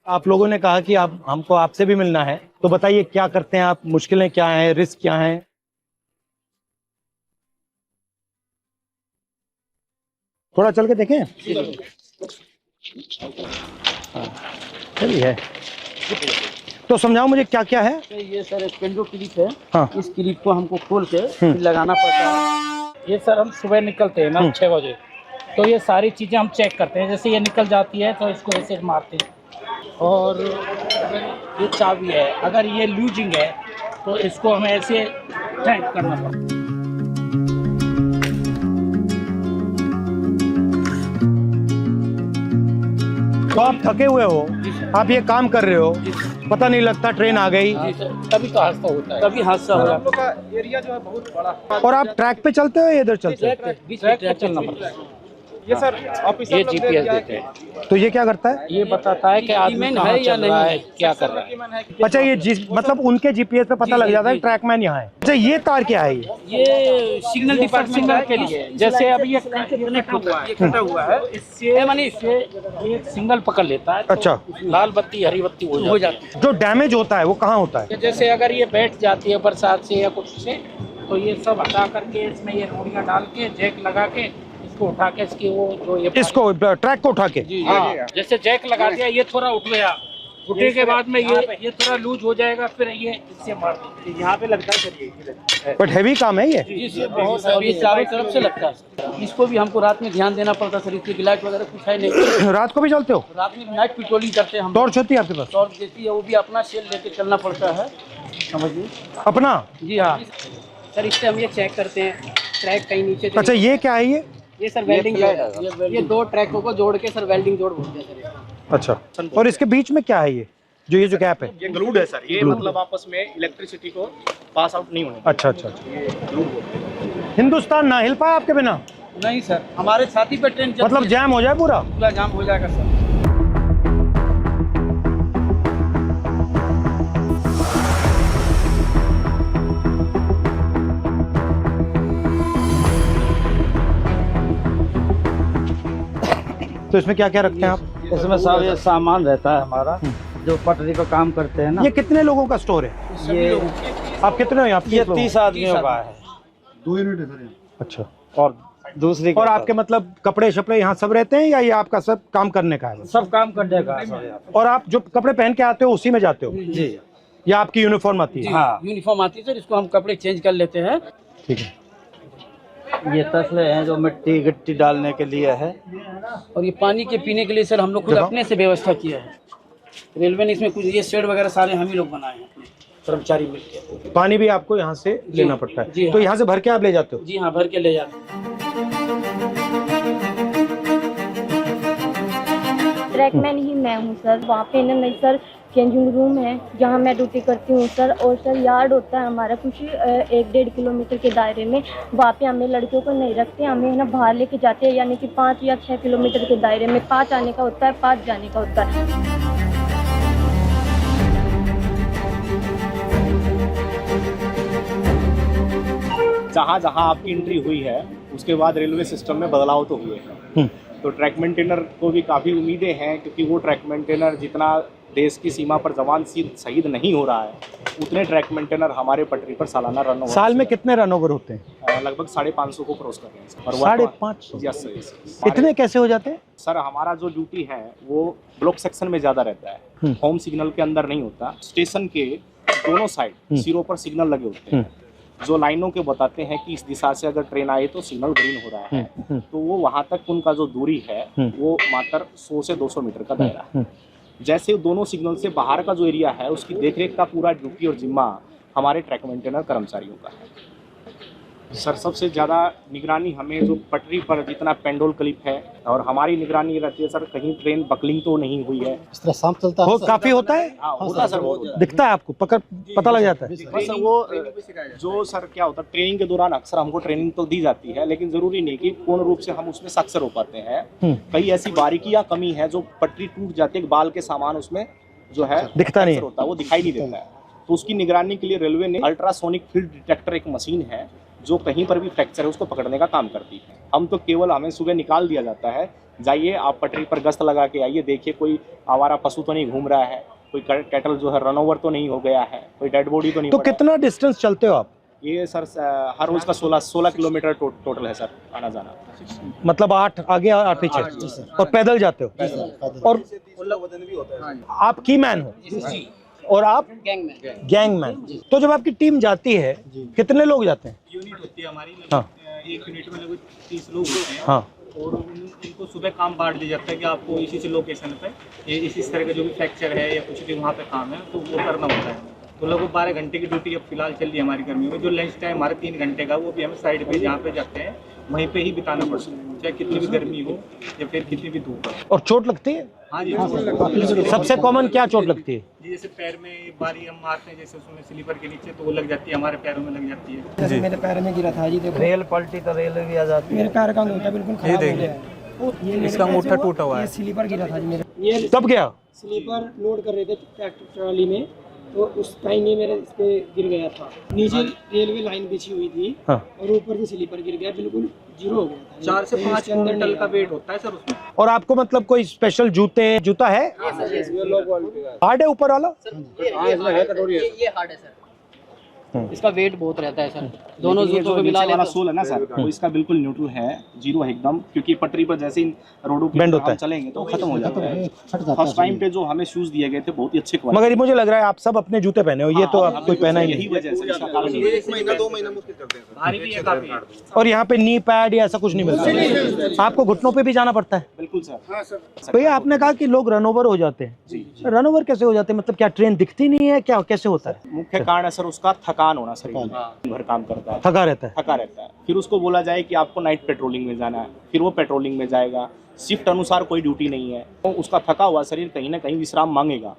आप लोगों ने कहा कि आप हमको आपसे भी मिलना है, तो बताइए क्या करते हैं आप, मुश्किलें क्या हैं, रिस्क क्या हैं? थोड़ा चल के देखें। चलिए है, तो समझाओ मुझे क्या क्या है। ये सर स्पेंडो क्लिप है। हाँ। इस क्लिप को हमको खोल के फिर लगाना पड़ता है। ये सर हम सुबह निकलते हैं ना 6 बजे, तो ये सारी चीज़ें हम चेक करते हैं। जैसे ये निकल जाती है तो इसको ऐसे मारते हैं। और ये चाबी है, अगर ये लूजिंग है तो इसको हमें ऐसे टाइट करना पड़ता है। तो आप थके हुए हो, आप ये काम कर रहे हो, पता नहीं लगता ट्रेन आ गई, तभी तो हादसा होता है, तभी हादसा हो हम लोग का एरिया जो है बहुत बड़ा। और आप ट्रैक पे चलते हो या इधर चलते हो? ट्रैक चलना पड़ता है। ये सर ऑफिस ये जीपीएस देते हैं। तो ये क्या करता है? ये बताता है कि आदमी है या नहीं है, क्या कर रहा है। अच्छा, ये मतलब उनके जीपीएस पे पता लग जाता है ट्रैकमैन यहाँ है। अच्छा, ये तार क्या है? ये सिग्नल डिपार्टमेंट के लिए, जैसे अभी ये कटा हुआ है, इससे मानी इससे ये सिग्नल पकड़ लेता है। अच्छा, लाल बत्ती हरी बत्ती हो जाती है। जो डैमेज होता है वो कहाँ होता है? जैसे अगर ये बैठ जाती है बरसात से या कुछ से, तो ये सब हटा करके इसमें ये रोड़ियाँ डाल के जैक लगा के इसको उठा के इसकी वो जो ये इसको ट्रैक को उठा के, हाँ, जैसे जैक लगा दिया, ये थोड़ा उठ गया, उठने के बाद में ये थोड़ा लूज हो जाएगा, फिर ये इससे मार देंगे। यहाँ पे लगता है सर ये। बट हैवी काम है ये। इससे बहुत ये चारों तरफ से लगता है। इसको भी हमको रात में ध्यान देना पड़ता है सर, इसकी लाइट वगैरह कुछ है नहीं। रात को भी चलते हो? रात में नाइट पेट्रोलिंग करते हैं हम। टॉर्च होती है आपके पास? टॉर्च देती है, वो भी अपना सेल लेके चलना पड़ता है, समझिए। अपना? जी हाँ सर, इससे हम ये चेक करते हैं ट्रैक कहीं नीचे। अच्छा, ये क्या है? ये सर वेल्डिंग है। ये दो ट्रैकों को जोड़ के सर वेल्डिंग जोड़ बोलते हैं सर। अच्छा, और इसके बीच में क्या है ये जो गैप है? ये ग्लूड है सर, ये मतलब आपस में इलेक्ट्रिसिटी को पास आउट नहीं होने। अच्छा अच्छा अच्छा। हिंदुस्तान ना हिल पाया आपके बिना? नहीं सर, हमारे छाती पे ट्रेन मतलब जैम हो जाए पूरा? पूरा जाम हो जाएगा सर। तो इसमें क्या क्या रखते हैं आप? इसमें सब ये सामान रहता है हमारा, जो पटरी पे काम करते हैं ना। ये कितने लोगों का स्टोर है? ये आप कितने हो यहाँ? ये 30 आदमियों का है। 2 यूनिट है सर। अच्छा, और दूसरी और आपके मतलब कपड़े शपड़े यहाँ सब रहते हैं या ये आपका सब काम करने का है? सब काम करने का है। और आप जो कपड़े पहन के आते हो उसी में जाते हो जी, या आपकी यूनिफॉर्म आती है? हाँ यूनिफॉर्म आती है सर, इसको हम कपड़े चेंज कर लेते हैं। ठीक है। ये तसले हैं जो मिट्टी गिट्टी डालने के लिए है, और ये पानी के पीने के लिए सर हम लोग खुद अपने से व्यवस्था किया है। रेलवे ने इसमें कुछ ये शेड वगैरह सारे हम ही लोग बनाए हैं अपने कर्मचारी मिलकर। पानी भी आपको यहाँ से लेना पड़ता है? जी हाँ। तो यहाँ से भर के आप ले जाते हो? जी हाँ, भर के ले जाते हैं। ट्रैकमैन ही मैं हूँ सर। वहाँ पे ना नहीं सर चेंजिंग रूम है जहाँ मैं ड्यूटी करती हूँ सर। और सर यार्ड होता है हमारा कुछ 1-1.5 किलोमीटर के दायरे में। वहाँ पे हमें लड़कियों को नहीं रखते, हमें ना बाहर लेके जाते हैं, यानी कि 5 या 6 किलोमीटर के दायरे में 5 आने का होता है, 5 जाने का होता है। जहाँ जहाँ आपकी एंट्री हुई है उसके बाद रेलवे सिस्टम में बदलाव तो हुए हैं। तो ट्रैक मेंटेनर को भी काफ़ी उम्मीदें हैं, क्योंकि वो ट्रैक मेंटेनर जितना देश की सीमा पर जवान शहीद नहीं हो रहा है, उतने ट्रैक मेंटेनर हमारे पटरी पर सालाना रन ओवर। साल में कितने रन ओवर होते हैं? लगभग 550 को क्रॉस कर रहे हैं सर। 550? Yes sir. इतने कैसे हो जाते हैं सर? हमारा जो ड्यूटी है वो ब्लॉक सेक्शन में ज़्यादा रहता है, होम सिग्नल के अंदर नहीं होता। स्टेशन के दोनों साइड सिरों पर सिग्नल लगे होते हैं, जो लाइनों के बताते हैं कि इस दिशा से अगर ट्रेन आई तो सिग्नल ग्रीन हो रहा है। तो वो वहाँ तक उनका जो दूरी है वो मात्र 100 से 200 मीटर का दायरा है। जैसे दोनों सिग्नल से बाहर का जो एरिया है उसकी देखरेख का पूरा ड्यूटी और जिम्मा हमारे ट्रैक मेंटेनर कर्मचारियों का है। सर सबसे ज़्यादा निगरानी हमें जो पटरी पर जितना पेंडोल क्लिप है, और हमारी निगरानी रहती है सर कहीं ट्रेन बकलिंग तो नहीं हुई है। इस तरह शाम चलता वो काफी होता है? हाँ होता है सर, वो दिखता है आपको? पता लग जाता है? बस वो जो सर क्या होता है, ट्रेनिंग के दौरान अक्सर हमको ट्रेनिंग तो दी जाती है, लेकिन जरूरी नहीं कि पूर्ण रूप से हम उसमें सक्सेस हो पाते हैं। कई ऐसी बारीकियां कमी है जो पटरी टूट जाती है, बाल के सामान उसमें जो है दिखता नहीं होता है, वो दिखाई नहीं देता है। तो उसकी निगरानी के लिए रेलवे ने अल्ट्रासोनिक फील्ड डिटेक्टर एक मशीन है जो कहीं पर भी फ्रैक्चर है उसको पकड़ने का काम करती है। हम तो केवल हमें सुबह निकाल दिया जाता है, जाइए आप पटरी पर गश्त लगा के आइए, देखिए कोई आवारा पशु तो नहीं घूम रहा है, कोई कैटल जो है रन ओवर तो नहीं हो गया है, कोई डेड बॉडी तो नहीं तो पड़ा है। कितना डिस्टेंस चलते हो आप? ये सर हर रोज का 16 किलोमीटर टोटल है सर आना जाना। मतलब 8 आगे 8 पीछे, और पैदल जाते हो? और आप की मैन हो और आप गैंगमैन। तो जब आपकी टीम जाती है कितने लोग जाते हैं? यूनिट होती है हमारी, हाँ एक यूनिट में लगभग 30 लोग होते हैं। हाँ। और इनको सुबह काम बांट दिया जाता है कि आपको इसी लोकेशन पे ये इसी तरह का जो भी फ्रैक्चर है या कुछ भी वहाँ पे काम है तो वो करना होता है। तो लगभग 12 घंटे की ड्यूटी अब फिलहाल चल रही है हमारी गर्मियों में। जो लंच टाइम हमारा 3 घंटे का वो भी हमें साइड पे जहाँ पे जाते हैं वहीं पे ही बिताना पड़ता है, चाहे कितनी भी गर्मी हो या फिर कितनी भी धूप हो। और चोट लगती है? हाँ जी, सबसे कॉमन क्या चोट लगती है? जी जैसे पैर में बारी हम मारते हैं, जैसे उसमें स्लीपर के नीचे तो वो लग जाती है, हमारे पैरों में लग जाती है। जैसे मेरे पैर में गिरा था जी, देखो रेल पलटी तो रेल भी आ जाती है। मेरे पैर का अंगूठा बिल्कुल खराब हो गया है। इसका अंगूठा टूटा हुआ है। ये स्लीपर गिरा था जी मेरे। ये कब गया? स्लीपर लोड कर रहे थे ट्रैक्टर ट्रॉली में, तो उस टाइम ये मेरे इस पे गिर गया था। नीचे रेलवे लाइन बिछी हुई थी हाँ। और ऊपर से स्लीपर गिर गया, बिल्कुल जीरो हो गया था। 4 से 5 क्विंटल का वेट होता है सर उसमें। और आपको मतलब कोई स्पेशल जूता है? हार्ड है ऊपर वाला? ये हार्ड है सर, इसका वेट बहुत रहता है सर। दोनों जूतों को मिला वाला लेते सोल है ना सर, वो इसका बिल्कुल न्यूट्रल है, जीरो है एकदम, क्योंकि पटरी पर जैसे इन रोडों पे Bend होता है। चलेंगे तो खत्म हो जाता है। फर्स्ट टाइम पे जो हमें शूज दिए गए थे बहुत ही अच्छे क्वालिटी। मगर ये मुझे लग रहा है आप सब अपने जूते पहने हो, ये तो आप कोई पहना ही यही नहीं। वजह है सर, इसका कारण यही है। 1-2 महीना मुश्किल करते हैं, भारी भी है काफी। और यहाँ पे नी पैड या ऐसा कुछ नहीं मिलता? आपको घुटनों पे भी जाना पड़ता है? बिल्कुल सर। भैया आपने कहा कि लोग रन ओवर हो जाते हैं, रन ओवर कैसे हो जाते हैं? मतलब क्या ट्रेन दिखती नहीं है, क्या कैसे होता है? मुख्य कारण है सर उसका थकान होना, शरीर में भर काम करता है, थका रहता है। थका रहता है। फिर उसको बोला जाए कि आपको नाइट पेट्रोलिंग में जाना है, फिर वो पेट्रोलिंग में जाएगा, शिफ्ट अनुसार कोई ड्यूटी नहीं है, तो उसका थका हुआ शरीर कहीं ना कहीं विश्राम मांगेगा।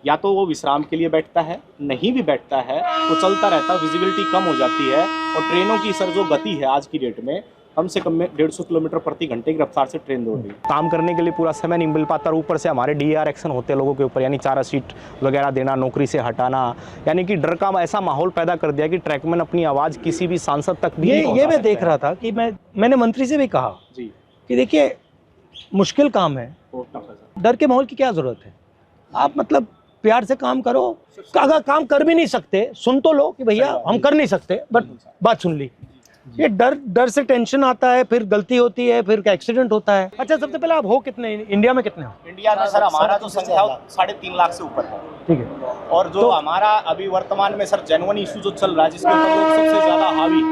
या तो वो विश्राम के लिए बैठता है, नहीं भी बैठता है तो चलता रहता है, विजिबिलिटी कम हो जाती है। और ट्रेनों की सर जो गति है आज की डेट में कम से कम में 150 किलोमीटर प्रति घंटे की रफ्तार से ट्रेन दौड़ रही है। काम करने के लिए पूरा समय नहीं मिल पाता, और ऊपर से हमारे DAR एक्शन होते हैं लोगों के ऊपर, यानी चारा शीट वगैरह देना, नौकरी से हटाना, यानी कि डर का ऐसा माहौल पैदा कर दिया कि ट्रैकमैन अपनी आवाज़ किसी भी सांसद तक भी नहीं ये पहुंचा मैं सकता देख है। रहा था कि मैंने मंत्री से भी कहा जी, कि देखिए मुश्किल काम है, बहुत टफ है सर। डर के माहौल की क्या जरूरत है? आप मतलब प्यार से काम करो। अगर काम कर भी नहीं सकते सुन तो लो कि भैया हम कर नहीं सकते, बट बात सुन ली। ये डर से टेंशन आता है, फिर गलती होती है, फिर एक्सीडेंट होता है। अच्छा, सबसे पहले आप हो कितने इंडिया में? कितने हो इंडिया में सर हमारा जो संख्या 3.5 लाख से ऊपर है। ठीक है। और जो हमारा अभी वर्तमान में सर जेन्युइन इशू जो चल रहा है, जिसके ऊपर लोग सबसे ज्यादा हावी,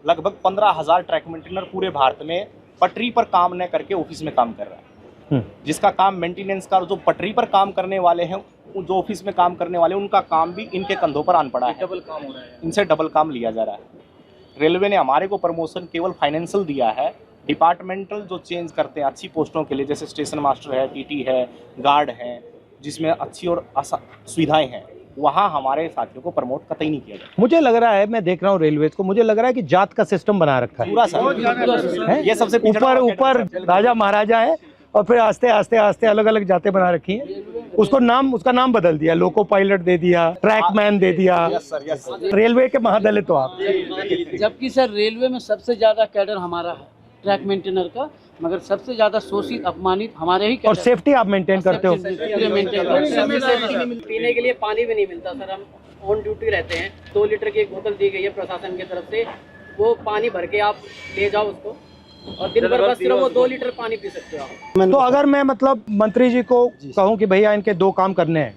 लगभग 15,000 ट्रैक मेंटेनर पूरे भारत में पटरी पर काम न करके ऑफिस में काम कर रहा है। जिसका काम मेंटेनेंस का, जो पटरी पर काम करने वाले हैं, जो ऑफिस में काम करने वाले, उनका काम भी इनके कंधों पर आन पड़ा है, डबल काम हो रहा है, इनसे डबल काम लिया जा रहा है। रेलवे ने हमारे को प्रमोशन केवल फाइनेंशियल दिया है, डिपार्टमेंटल जो चेंज करते हैं अच्छी पोस्टों के लिए, जैसे स्टेशन मास्टर है, TT है, गार्ड है, जिसमें अच्छी और सुविधाएं हैं, वहाँ हमारे साथियों को प्रमोट कतई नहीं किया जाता। मुझे लग रहा है, मैं देख रहा हूँ रेलवेज को, मुझे लग रहा है कि जात का सिस्टम बना रखा है पूरा सर, ये सबसे ऊपर राजा महाराजा है, और फिर आस्ते आस्ते आस्ते अलग अलग जाते बना रखी है। उसका नाम बदल दिया, लोको पायलट दे दिया, ट्रैकमैन दे दिया। Yes sir. रेलवे के महादलित हो आप। जबकि सर रेलवे में सबसे ज्यादा कैडर हमारा है ट्रैक मेंटेनर का, मगर सबसे ज्यादा शोषित अपमानित हमारे ही और सेफ्टी आप मेंटेन करते हो? पीने के लिए पानी भी नहीं मिलता सर, हम ऑन ड्यूटी रहते हैं। 2 लीटर की एक बोतल दी गई है प्रशासन की तरफ से, वो पानी भर के आप ले जाओ उसको, और दिन भर बस सिर्फ वो 2 लीटर पानी पी सकते हो आप। तो अगर मैं मतलब मंत्री जी को कहूँ कि भैया इनके 2 काम करने हैं,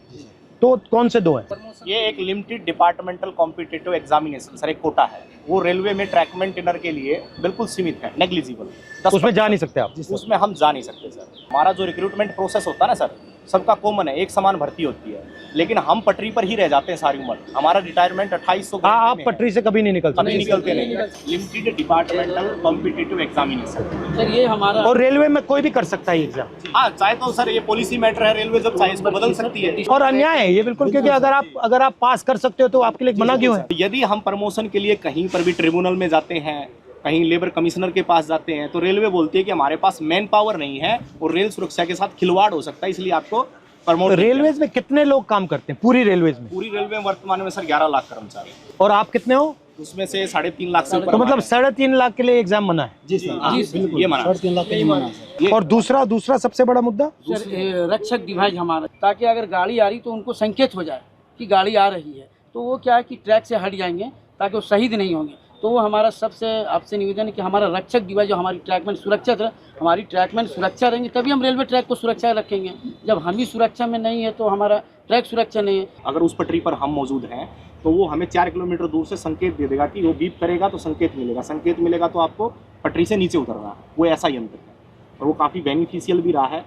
तो कौन से 2 हैं? ये एक limited departmental competitive examination sir, एक कोटा है, वो रेलवे में ट्रैक मेंटेनर के लिए बिल्कुल सीमित है, नेग्लिजिबल। उसमें जा नहीं सकते आप? उसमें हम जा नहीं सकते सर। हमारा जो रिक्रूटमेंट प्रोसेस होता है ना सर, सबका कॉमन है, एक समान भर्ती होती है, लेकिन हम पटरी पर ही रह जाते हैं सारी उम्र। हमारा रिटायरमेंट 2800। आप पटरी से कभी नहीं निकलते? कभी निकलते नहीं। Limited departmental competitive examination sir ये हमारा, और रेलवे में कोई भी कर सकता है एग्जाम? हाँ, चाहे तो सर ये पॉलिसी मैटर है, रेलवे जब चाहे इसको बदल सकती है। और अन्याय है ये बिल्कुल, क्योंकि अगर आप पास कर सकते हो तो आपके लिए मना क्यों है? यदि हम प्रमोशन के लिए कहीं पर भी ट्रिब्यूनल में जाते हैं, कहीं लेबर कमिश्नर के पास जाते हैं, तो रेलवे बोलती है कि हमारे पास मैन पावर नहीं है और रेल सुरक्षा के साथ खिलवाड़ हो सकता है, इसलिए आपको प्रमोट। रेलवेज में कितने लोग काम करते हैं पूरी रेलवेज में? पूरी रेलवे में वर्तमान में सर 11 लाख कर्मचारी। और आप कितने हो? उसमें से 3.5 लाख से ऊपर तो मतलब 3.5 लाख के लिए एग्जाम मना है। जी सर हाँ, ये मना 3.5 लाख का जुर्माना सर। और दूसरा सबसे बड़ा मुद्दा सर रक्षक डिवाइस हमारा, ताकि अगर गाड़ी आ रही तो उनको संकेत हो जाए कि गाड़ी आ रही है, तो वो क्या है कि ट्रैक से हट जाएंगे ताकि वो शहीद नहीं होंगे। तो वो हमारा सबसे आपसे निवेदन है कि हमारा रक्षक डिवाइस जो हमारी ट्रैकमैन सुरक्षित है, हमारी ट्रैकमैन सुरक्षा रहेंगे तभी हम रेलवे ट्रैक को सुरक्षा रखेंगे। जब हम ही सुरक्षा में नहीं है तो हमारा ट्रैक सुरक्षा नहीं है। अगर उस पटरी पर हम मौजूद हैं तो वो हमें 4 किलोमीटर दूर से संकेत दे देगा कि वो बीप करेगा तो संकेत मिलेगा तो आपको पटरी से नीचे उतरना है। वो ऐसा यंत्र है और वो काफ़ी बेनिफिशियल भी रहा है।